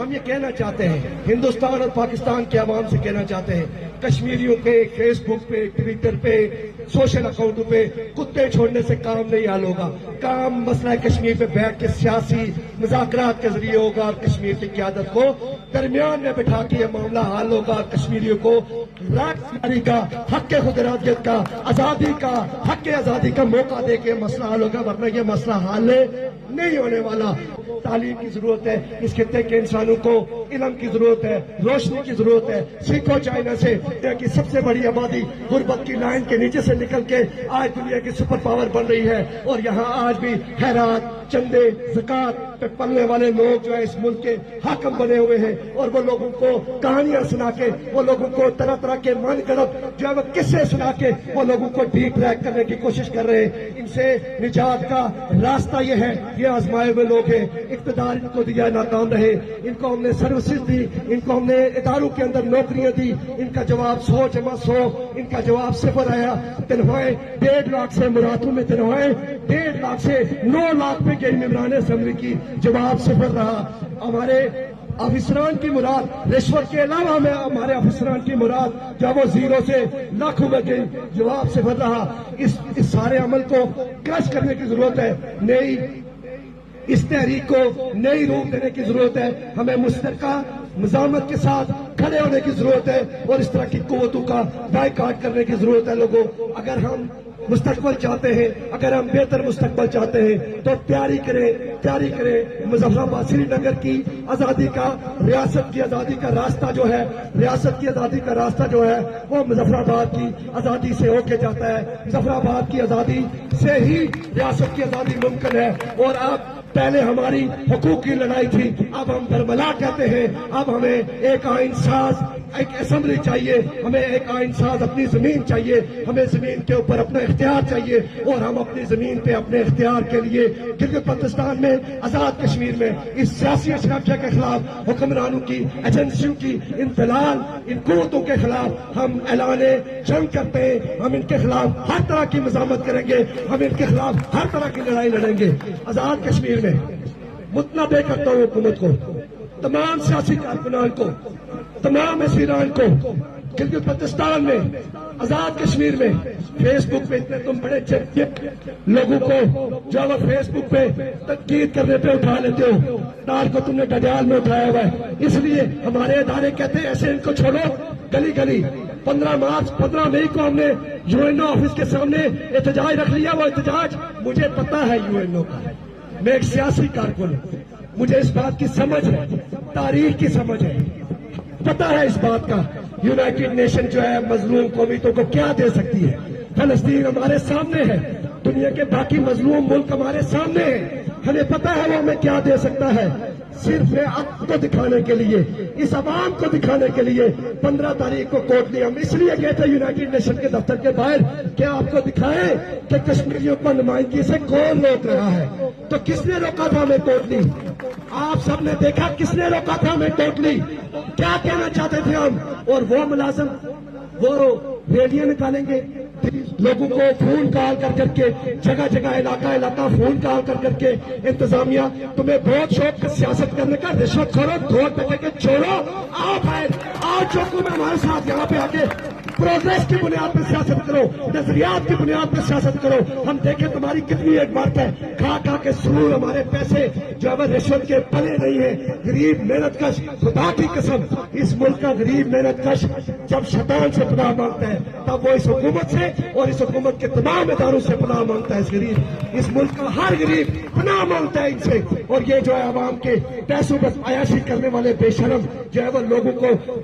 ہم یہ کہنا چاہتے ہیں، ہندوستان اور پاکستان کے عوام سے کہنا چاہتے ہیں، کشمیریوں کے فیس بک پہ، ٹویٹر پہ، سوشل اکاؤنٹوں پہ کتے چھوڑنے سے کام نہیں حل ہوگا۔ کام مسئلہ کشمیر پہ بیٹھ کے سیاسی مذاکرات کے ذریعے ہوگا اور کشمیر کی قیادت کو درمیان میں بٹھا کے یہ معاملہ حل ہوگا۔ کشمیریوں کو رائے کا، حق خود ارادیت کا، آزادی کا، حق آزادی کا موقع دے کے مسئلہ حل ہوگا، ورنہ یہ مسئلہ حل نہیں ہونے والا۔ تعلیم کی ضرورت ہے، اس خطے کے انسانوں کو علم کی ضرورت ہے، روشنی کی ضرورت ہے۔ سیکھو چائنا سے، دنیا کی سب سے بڑی آبادی غربت کی لائن کے نیچے سے نکل کے آج دنیا کی سپر پاور بن رہی ہے، اور یہاں آج بھی خیرات، چندے، زکوٰۃ پہ پلنے والے لوگ جو ہے اس ملک کے حاکم بنے ہوئے ہیں، اور وہ لوگوں کو کہانیاں سنا کے، وہ لوگوں کو طرح طرح کے من گڑت جو ہے وہ قصے سنا کے وہ لوگوں کو ڈیپ ٹریک کرنے کی کوشش کر رہے ہیں۔ ان سے نجات کا راستہ یہ ہے، یہ آزمائے ہوئے لوگ ہیں، اقتدار ان کو دیا ناکام رہے، ان کو ہم نے سروسز دی، ان کو ہم نے اداروں کے اندر نوکریاں دی، ان کا جواب 100 جمع 100، ان کا جواب 0 آیا۔ تنخواہیں 1.5 لاکھ سے مراتوں میں تنخواہیں 1.5 لاکھ سے 9 لاکھ پہ گئی ممبران اسمبلی کی، جواب 0 رہا۔ ہمارے افسران کی مراد رشوت کے علاوہ میں ہمارے افسران کی مراد جب وہ 0 سے لاکھوں میں گئی، جواب 0 رہا۔ اس سارے عمل کو کرش کرنے کی ضرورت ہے، اس تحریک کو نئی روح دینے کی ضرورت ہے۔ ہمیں مشترکہ مزاحمت کے ساتھ کھڑے ہونے کی ضرورت ہے، اور اس طرح کی قوتوں کا بائیکاٹ کرنے کی ضرورت ہے۔ لوگوں، اگر ہم مستقبل چاہتے ہیں، اگر ہم بہتر مستقبل چاہتے ہیں تو تیاری کریں۔ مظفر آباد سری نگر کی آزادی کا، ریاست کی آزادی کا راستہ جو ہے، ریاست کی آزادی کا راستہ جو ہے وہ مظفر آباد کی آزادی سے ہو کے جاتا ہے۔ مظفر آباد کی آزادی سے ہی ریاست کی آزادی ممکن ہے۔ اور اب پہلے ہماری حقوق کی لڑائی تھی، اب ہم برملا کہتے ہیں۔ اب ہمیں ایک آئین ساز، ایک اسمبلی چاہیے، ہمیں ایک آئین ساز اپنی زمین چاہیے، ہمیں زمین کے اوپر اپنا اختیار چاہیے، اور ہم اپنی زمین پہ اپنے اختیار کے لیے گلگت بلتستان میں، آزاد کشمیر میں اس سیاسی اشرافیہ کے خلاف، حکمرانوں کی، ایجنسیوں کی، ان فلال ان قوتوں کے خلاف ہم اعلان جنگ کرتے ہیں۔ ہم ان کے خلاف ہر طرح کی مزاحمت کریں گے، ہم ان کے خلاف ہر طرح کی لڑائی لڑیں گے۔ آزاد کشمیر میں متنبع کرتا ہوں حکومت کو، تمام سیاسی کارکنان کو، تمام اسیران کو، گلگت بلتستان میں، آزاد کشمیر میں، فیس بک پہ اتنے تم بڑے لوگوں کو جو وہ فیس بک پہ تنقید کرنے پہ اٹھا لیتے ہو، نال کو تم نے ڈڈیال میں اٹھایا ہوا ہے۔ اس لیے ہمارے ادارے کہتے ہیں ایسے ان کو چھوڑو، گلی گلی۔ 15 مئی کو ہم نے UN آفس کے سامنے احتجاج رکھ لیا۔ وہ احتجاج مجھے پتا ہے UN کا، میں ایک سیاسی کارکن ہوں، مجھے اس بات کی سمجھ ہے، تاریخ کی سمجھ ہے، پتا ہے اس بات کا یونائٹڈ نیشن جو ہے مظلوم قومیتوں کو کیا دے سکتی ہے۔ فلسطین ہمارے سامنے ہے، دنیا کے باقی مظلوم ملک ہمارے سامنے ہیں، ہمیں پتا ہے وہ ہمیں کیا دے سکتا ہے۔ صرف عقل کو دکھانے کے لیے، اس عوام کو دکھانے کے لیے 15 تاریخ کو کوٹ ہم اس لیے گئے تھے یونائٹڈ نیشن کے دفتر کے باہر کہ آپ کو دکھائیں کہ کشمیریوں کو نمائندگی سے کون روک رہا ہے۔ تو کس نے روکا تھا ہمیں ٹوٹلی؟ آپ سب نے دیکھا کس نے روکا تھا ہمیں ٹوٹلی؟ کیا کہنا چاہتے تھے ہم؟ اور وہ ملازم وہ ریلیاں نکالیں گے، لوگوں کو فون کال کر کے، جگہ جگہ علاقہ فون کال کر کے، انتظامیہ تمہیں بہت شوق سیاست کرنے کا، رشوت کھورو، دھوڑ پکڑ کے چھوڑو، آؤ چوکوں میں ہمارے ساتھ یہاں پہ آ کے پروگریس کی بنیاد پہ سیاست کرو، نظریات کی بنیاد پہ سیاست کرو۔ ہم دیکھیں تمہاری کتنی ایک بات ہے، کھا کے سرور ہمارے پیسے جو ہے رشوت کے پلے نہیں ہیں۔ غریب محنت کش، خدا کی قسم اس ملک کا غریب محنت کش جب شیطان سے پناہ مانگتا ہے تب وہ اس حکومت سے اور اس حکومت کے تمام اداروں سے پناہ مانگتا ہے۔ اس غریب، اس ملک کا ہر غریب پناہ مانگتا ہے ان سے، اور یہ جو ہے عوام کے پیسوں پر عیاشی کرنے والے بے شرم جو ہے وہ لوگوں کو